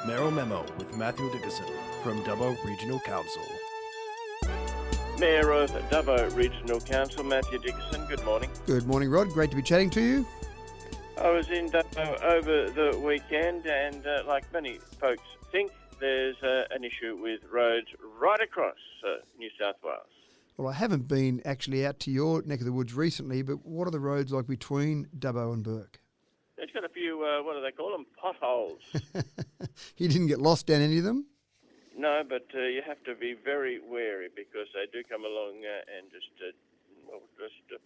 Mayoral Memo with Mathew Dickerson from Dubbo Regional Council. Mayor of Dubbo Regional Council, Mathew Dickerson, good morning. Good morning, Rod. Great to be chatting to you. I was in Dubbo over the weekend and like many folks think, there's an issue with roads right across New South Wales. Well, I haven't been actually out to your neck of the woods recently, but what are the roads like between Dubbo and Burke? It's got a few, what do they call them, potholes. You didn't get lost down any of them? No, but you have to be very wary because they do come along and just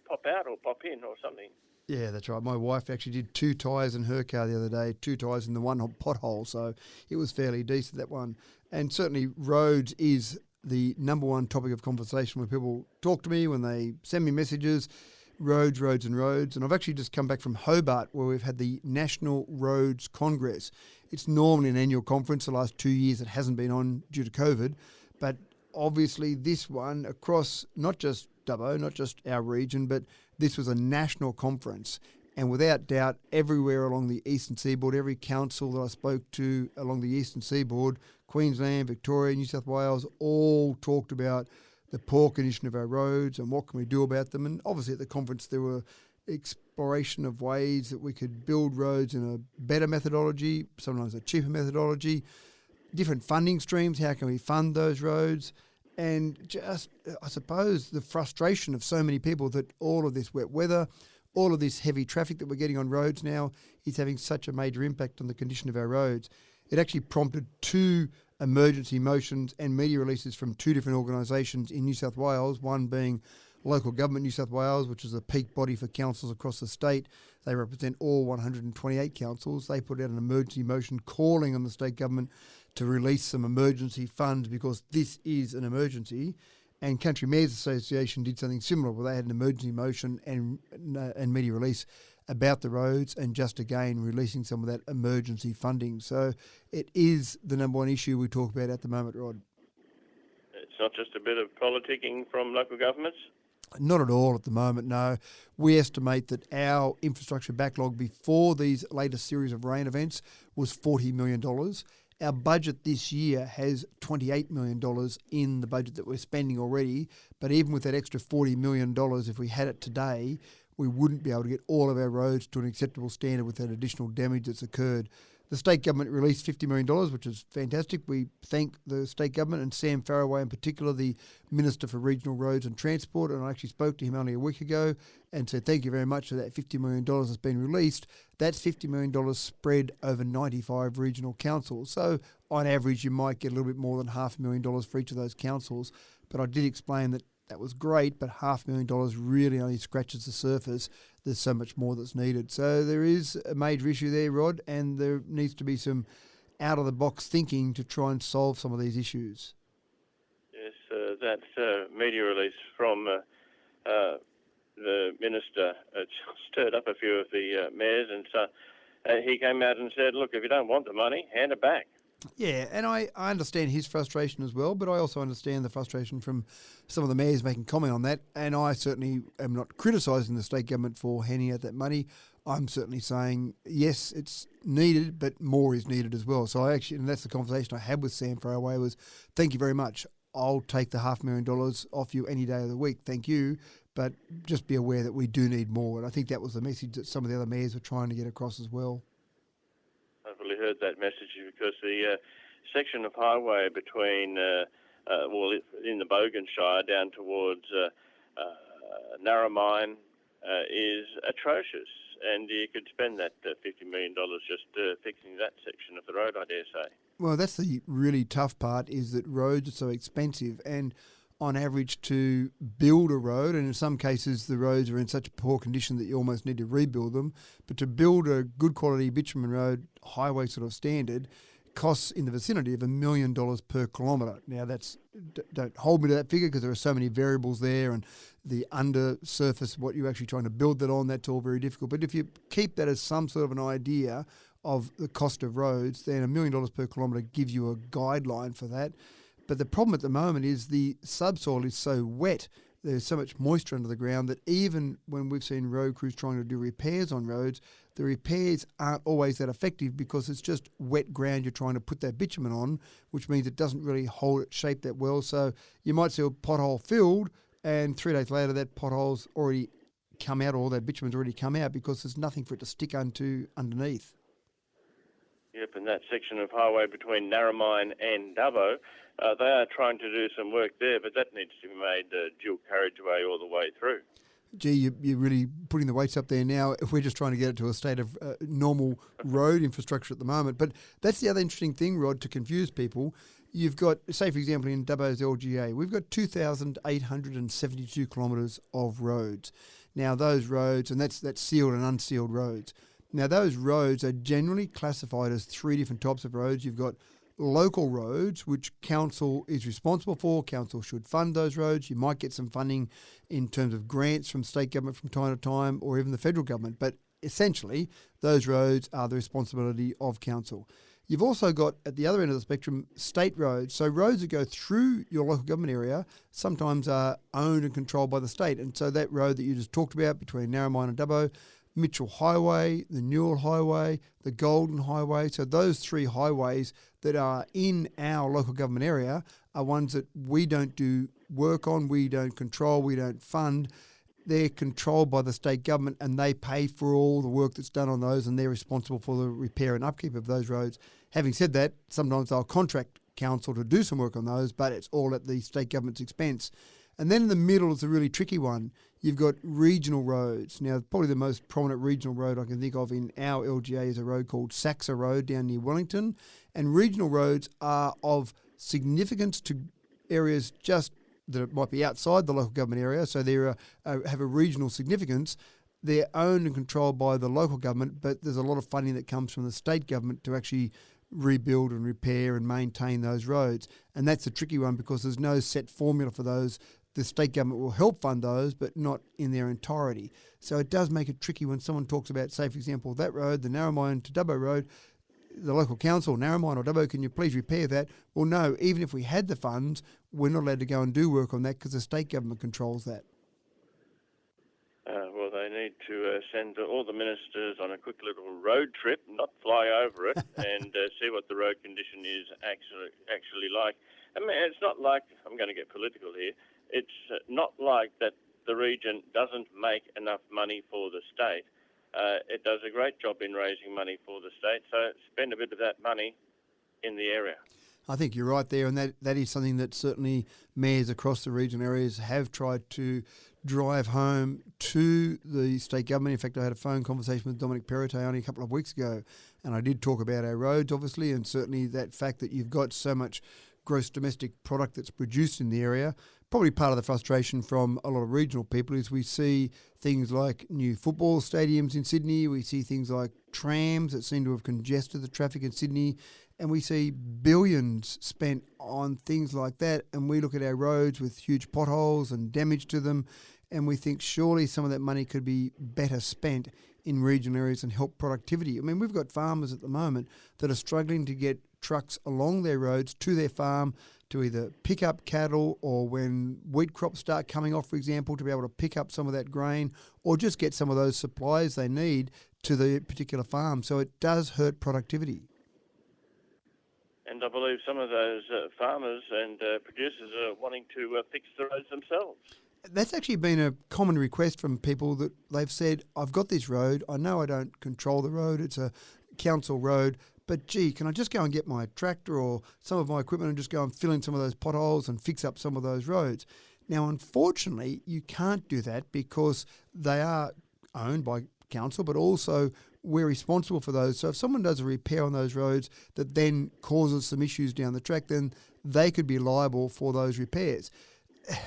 pop out or pop in or something. Yeah, that's right. My wife actually did 2 tyres in her car the other day, 2 tyres in the one pothole, so it was fairly decent, that one. And certainly roads is the number one topic of conversation when people talk to me, when they send me messages, roads, roads and roads. And I've actually just come back from Hobart where we've had the National Roads Congress. It's normally an annual conference. The last 2 years it hasn't been on due to COVID, but obviously this one across not just Dubbo, not just our region, but this was a national conference. And without doubt, everywhere along the eastern seaboard, every council that I spoke to along the eastern seaboard, Queensland, Victoria, New South Wales, all talked about the poor condition of our roads and what can we do about them. And obviously at the conference there were exploration of ways that we could build roads in a better methodology, sometimes a cheaper methodology, different funding streams, how can we fund those roads, and just, I suppose, the frustration of so many people that all of this wet weather, all of this heavy traffic that we're getting on roads now is having such a major impact on the condition of our roads. It actually prompted 2 emergency motions and media releases from 2 different organisations in New South Wales, one being Local Government New South Wales, which is a peak body for councils across the state. They represent all 128 councils. They put out an emergency motion calling on the state government to release some emergency funds because this is an emergency. And Country Mayors Association did something similar where they had an emergency motion and media release about the roads and just again releasing some of that emergency funding. So it is the number one issue we talk about at the moment, Rod. It's not just a bit of politicking from local governments? Not at all at the moment, no. We estimate that our infrastructure backlog before these latest series of rain events was $40 million. Our budget this year has $28 million in the budget that we're spending already, but even with that extra $40 million, if we had it today, we wouldn't be able to get all of our roads to an acceptable standard with that additional damage that's occurred. The state government released $50 million, which is fantastic. We thank the state government and Sam Farraway in particular, the Minister for Regional Roads and Transport, and I actually spoke to him only a week ago and said thank you very much for that $50 million that's been released. That's $50 million spread over 95 regional councils. So on average, you might get a little bit more than $500,000 for each of those councils. But I did explain that was great, but $500,000 really only scratches the surface. There's so much more that's needed. So there is a major issue there, Rod, and there needs to be some out-of-the-box thinking to try and solve some of these issues. Yes, that media release from the minister stirred up a few of the mayors, and so he came out and said, look, if you don't want the money, hand it back. Yeah, and I understand his frustration as well, but I also understand the frustration from some of the mayors making comment on that, and I certainly am not criticising the state government for handing out that money. I'm certainly saying, yes, it's needed, but more is needed as well. So and that's the conversation I had with Sam Farraway was, thank you very much. I'll take the $500,000 off you any day of the week, thank you, but just be aware that we do need more. And I think that was the message that some of the other mayors were trying to get across as well. I've really heard that message because the section of highway between, in the Bogan Shire down towards Narromine is atrocious, and you could spend that $50 million just fixing that section of the road, I dare say. Well, that's the really tough part is that roads are so expensive and on average to build a road, and in some cases the roads are in such poor condition that you almost need to rebuild them, but to build a good quality bitumen road, highway sort of standard, costs in the vicinity of $1 million per kilometre. Now don't hold me to that figure because there are so many variables there and the undersurface, what you're actually trying to build that on, that's all very difficult. But if you keep that as some sort of an idea of the cost of roads, then $1 million per kilometre gives you a guideline for that. But the problem at the moment is the subsoil is so wet there's so much moisture under the ground that even when we've seen road crews trying to do repairs on roads, the repairs aren't always that effective because it's just wet ground you're trying to put that bitumen on, which means it doesn't really hold its shape that well. So you might see a pothole filled and 3 days later that pothole's already come out, or that bitumen's already come out because there's nothing for it to stick underneath. Yep, and that section of highway between Narromine and Dubbo, they are trying to do some work there, but that needs to be made dual carriageway all the way through. Gee, you're really putting the weights up there now. If we're just trying to get it to a state of normal road infrastructure at the moment. But that's the other interesting thing, Rod, to confuse people. You've got, say, for example, in Dubbo's LGA, we've got 2,872 kilometres of roads. Now, those roads, and that's sealed and unsealed roads. Now, those roads are generally classified as 3 different types of roads. You've got local roads, which council is responsible for. Council should fund those roads. You might get some funding in terms of grants from state government from time to time, or even the federal government. But essentially, those roads are the responsibility of council. You've also got, at the other end of the spectrum, state roads. So roads that go through your local government area sometimes are owned and controlled by the state. And so that road that you just talked about between Narromine and Dubbo, Mitchell Highway, the Newell Highway, the Golden Highway. So those 3 highways that are in our local government area are ones that we don't do work on, we don't control, we don't fund. They're controlled by the state government and they pay for all the work that's done on those, and they're responsible for the repair and upkeep of those roads. Having said that, sometimes they'll contract council to do some work on those, but it's all at the state government's expense. And then in the middle is a really tricky one. You've got regional roads. Now, probably the most prominent regional road I can think of in our LGA is a road called Saxa Road down near Wellington. And regional roads are of significance to areas just that it might be outside the local government area, so they have a regional significance. They're owned and controlled by the local government, but there's a lot of funding that comes from the state government to actually rebuild and repair and maintain those roads. And that's a tricky one because there's no set formula for those. The state government will help fund those, but not in their entirety. So it does make it tricky when someone talks about, say, for example, that road, the Narromine to Dubbo road, the local council, Narromine or Dubbo, can you please repair that? Well, no, even if we had the funds, we're not allowed to go and do work on that because the state government controls that. Well, they need to send all the ministers on a quick little road trip, not fly over it, and see what the road condition is actually like. I mean, it's not like, I'm going to get political here, it's not like that the region doesn't make enough money for the state. It does a great job in raising money for the state, so spend a bit of that money in the area. I think you're right there, and that is something that certainly mayors across the region areas have tried to drive home to the state government. In fact, I had a phone conversation with Dominic Perrottet only a couple of weeks ago, and I did talk about our roads, obviously, and certainly that fact that you've got so much gross domestic product that's produced in the area. Probably part of the frustration from a lot of regional people is we see things like new football stadiums in Sydney, we see things like trams that seem to have congested the traffic in Sydney, and we see billions spent on things like that, and we look at our roads with huge potholes and damage to them, and we think surely some of that money could be better spent in regional areas and help productivity. I mean, we've got farmers at the moment that are struggling to get trucks along their roads to their farm to either pick up cattle, or when wheat crops start coming off, for example, to be able to pick up some of that grain or just get some of those supplies they need to the particular farm. So it does hurt productivity. And I believe some of those farmers and producers are wanting to fix the roads themselves. That's actually been a common request from people that they've said, I've got this road, I know I don't control the road, it's a council road, but gee, can I just go and get my tractor or some of my equipment and just go and fill in some of those potholes and fix up some of those roads? Now, unfortunately, you can't do that because they are owned by council, but also we're responsible for those. So if someone does a repair on those roads that then causes some issues down the track, then they could be liable for those repairs.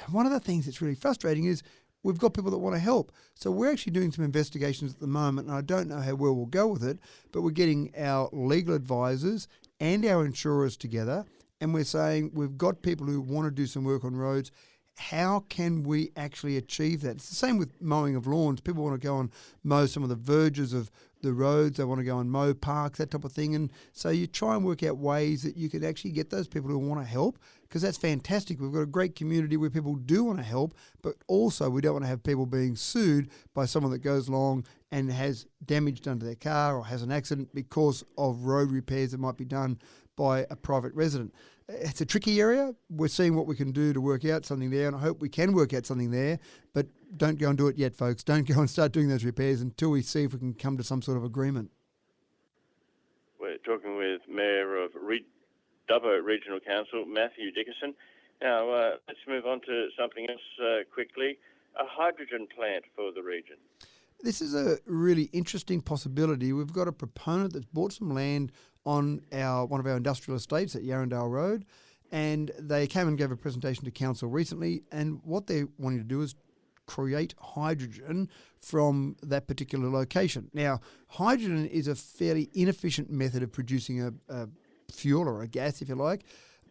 One of the things that's really frustrating is we've got people that want to help. So we're actually doing some investigations at the moment, and I don't know how well we'll go with it, but we're getting our legal advisors and our insurers together, and we're saying we've got people who want to do some work on roads. How can we actually achieve that? It's the same with mowing of lawns. People want to go and mow some of the verges of the roads, they want to go and mow parks, that type of thing. And so you try and work out ways that you can actually get those people who want to help, because that's fantastic. We've got a great community where people do want to help, but also we don't want to have people being sued by someone that goes along and has damage done to their car or has an accident because of road repairs that might be done by a private resident. It's a tricky area. We're seeing what we can do to work out something there, and I hope we can work out something there, but don't go and do it yet, folks. Don't go and start doing those repairs until we see if we can come to some sort of agreement. We're talking with Mayor of Dubbo Regional Council, Mathew Dickerson. Now, let's move on to something else quickly, a hydrogen plant for the region. This is a really interesting possibility. We've got a proponent that's bought some land on one of our industrial estates at Yarrandale Road, and they came and gave a presentation to council recently, and what they're wanting to do is create hydrogen from that particular location. Now, hydrogen is a fairly inefficient method of producing a fuel or a gas, if you like,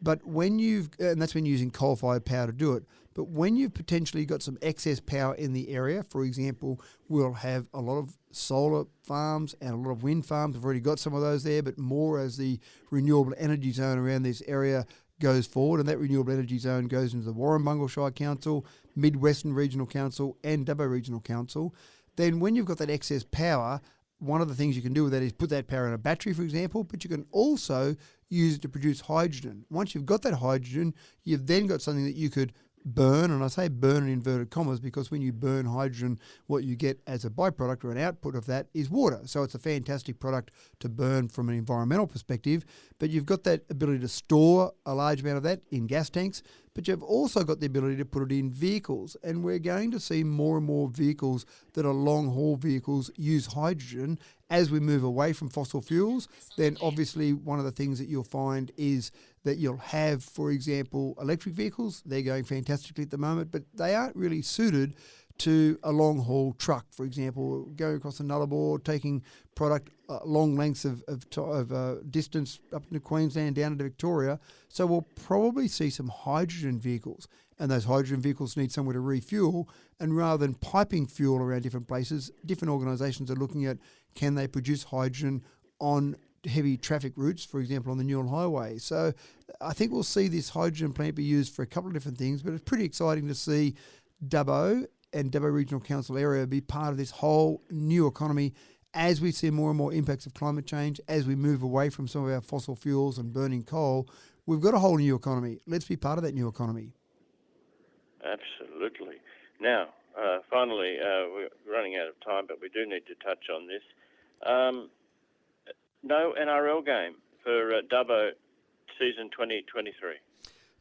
but and that's when using coal-fired power to do it. But when you've potentially got some excess power in the area, for example, we'll have a lot of solar farms and a lot of wind farms. We've already got some of those there, but more as the renewable energy zone around this area goes forward, and that renewable energy zone goes into the Warrumbungle Shire Council, Midwestern Regional Council and Dubbo Regional Council. Then when you've got that excess power, one of the things you can do with that is put that power in a battery, for example, but you can also use it to produce hydrogen. Once you've got that hydrogen, you've then got something that you could burn, and I say burn in inverted commas because when you burn hydrogen, what you get as a byproduct or an output of that is water. So it's a fantastic product to burn from an environmental perspective, but you've got that ability to store a large amount of that in gas tanks, but you've also got the ability to put it in vehicles, and we're going to see more and more vehicles that are long-haul vehicles use hydrogen as we move away from fossil fuels. Then obviously one of the things that you'll find is that you'll have, for example, electric vehicles. They're going fantastically at the moment, but they aren't really suited to a long-haul truck, for example, going across the Nullarbor, taking product long lengths of distance up into Queensland, down into Victoria. So we'll probably see some hydrogen vehicles, and those hydrogen vehicles need somewhere to refuel, and rather than piping fuel around different places, different organisations are looking at, can they produce hydrogen on heavy traffic routes, for example, on the Newell Highway. So I think we'll see this hydrogen plant be used for a couple of different things, but it's pretty exciting to see Dubbo and Dubbo Regional Council area be part of this whole new economy as we see more and more impacts of climate change, as we move away from some of our fossil fuels and burning coal. We've got a whole new economy. Let's be part of that new economy. Absolutely. Now, finally, we're running out of time, but we do need to touch on this. No NRL game for Dubbo season 2023.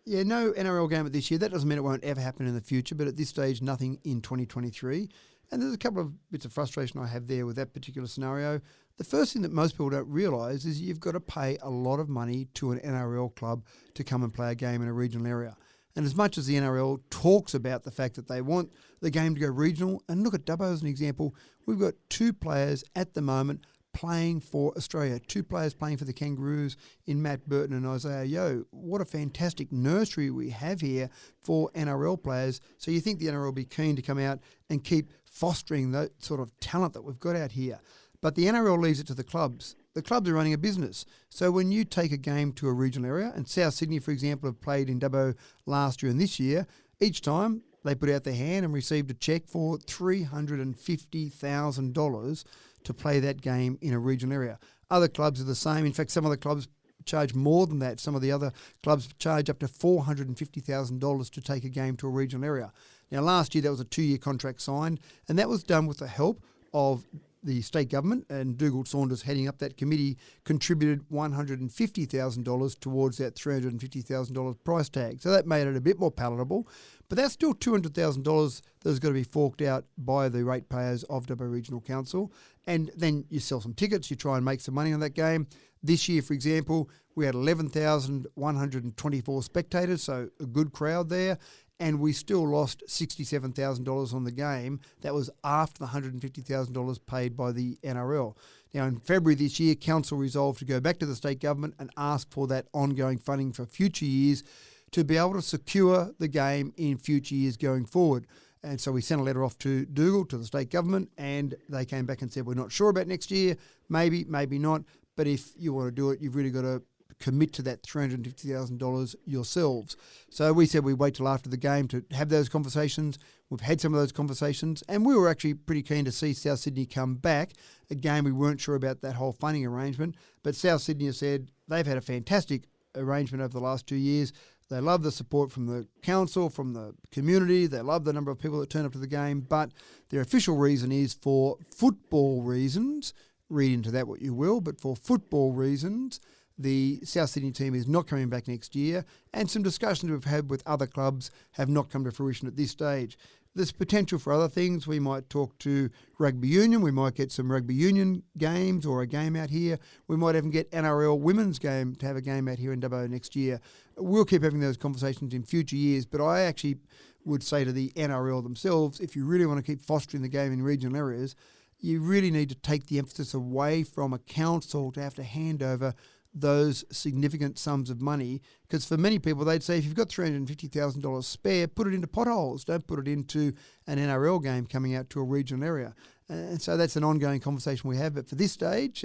Yeah, no NRL game this year. That doesn't mean it won't ever happen in the future, but at this stage, nothing in 2023. And there's a couple of bits of frustration I have there with that particular scenario. The first thing that most people don't realise is you've got to pay a lot of money to an NRL club to come and play a game in a regional area. And as much as the NRL talks about the fact that they want the game to go regional, and look at Dubbo as an example, we've got 2 players at the moment playing for Australia, 2 players playing for the Kangaroos in Matt Burton and Isaiah Yeo. What a fantastic nursery we have here for NRL players. So you think the NRL will be keen to come out and keep fostering that sort of talent that we've got out here. But the NRL leaves it to the clubs. The clubs are running a business. So when you take a game to a regional area, and South Sydney, for example, have played in Dubbo last year and this year, each time they put out their hand and received a cheque for $350,000 to play that game in a regional area. Other clubs are the same. In fact, some of the clubs charge more than that. Some of the other clubs charge up to $450,000 to take a game to a regional area. Now, last year, that was a 2-year contract signed, and that was done with the help of the state government, and Dougal Saunders heading up that committee contributed $150,000 towards that $350,000 price tag. So that made it a bit more palatable, but that's still $200,000 that's got to be forked out by the ratepayers of Dubbo Regional Council. And then you sell some tickets, you try and make some money on that game. This year, for example, we had 11,124 spectators, so a good crowd there. And we still lost $67,000 on the game. That was after the $150,000 paid by the NRL. Now, in February this year, Council resolved to go back to the state government and ask for that ongoing funding for future years to be able to secure the game in future years going forward. And so we sent a letter off to Dougal, to the state government, and they came back and said, we're not sure about next year, maybe not, but if you want to do it, you've really got to commit to that $350,000 yourselves. So we said we'd wait till after the game to have those conversations. We've had some of those conversations, and we were actually pretty keen to see South Sydney come back. Again, we weren't sure about that whole funding arrangement, but South Sydney has said they've had a fantastic arrangement over the last 2 years. They love the support from the council, from the community. They love the number of people that turn up to the game, but their official reason is for football reasons. Read into that what you will, but for football reasons, the South Sydney team is not coming back next year, and some discussions we've had with other clubs have not come to fruition at this stage. There's potential for other things. We might talk to rugby union. We might get some rugby union games or a game out here. We might even get NRL women's game to have a game out here in Dubbo next year. We'll keep having those conversations in future years, but I actually would say to the NRL themselves, if you really want to keep fostering the game in regional areas, you really need to take the emphasis away from a council to have to hand over those significant sums of money, because for many people they'd say if you've got $350,000 spare, put it into potholes, don't put it into an NRL game coming out to a regional area. And so that's an ongoing conversation we have, but at this stage,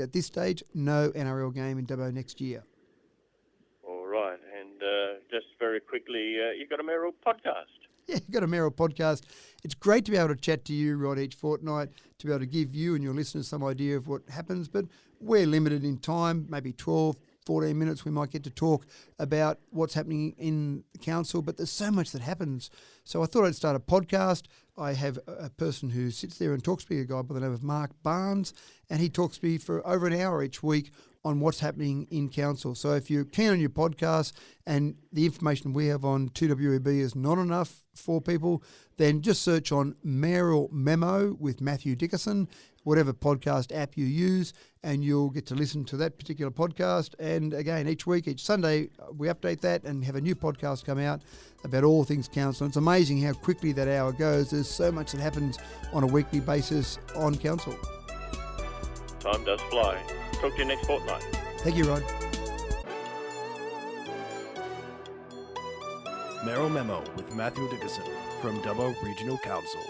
no NRL game in Dubbo next year. All right, and just very quickly, you've got a Mayoral podcast. Yeah, you've got a Mayoral podcast. It's great to be able to chat to you, Rod, each fortnight, to be able to give you and your listeners some idea of what happens, but we're limited in time, maybe 12, 14 minutes we might get to talk about what's happening in the council, but there's so much that happens. So I thought I'd start a podcast. I have a person who sits there and talks to me, a guy by the name of Mark Barnes, and he talks to me for over an hour each week on what's happening in council. So if you're keen on your podcast and the information we have on 2WEB is not enough for people, then just search on Mayoral Memo with Mathew Dickerson, whatever podcast app you use, and you'll get to listen to that particular podcast. And again, each week, each Sunday, we update that and have a new podcast come out about all things council. And it's amazing how quickly that hour goes. There's so much that happens on a weekly basis on council. Time does fly. Talk to you next fortnight. Thank you, Rod. Mayoral Memo with Mathew Dickerson from Dubbo Regional Council.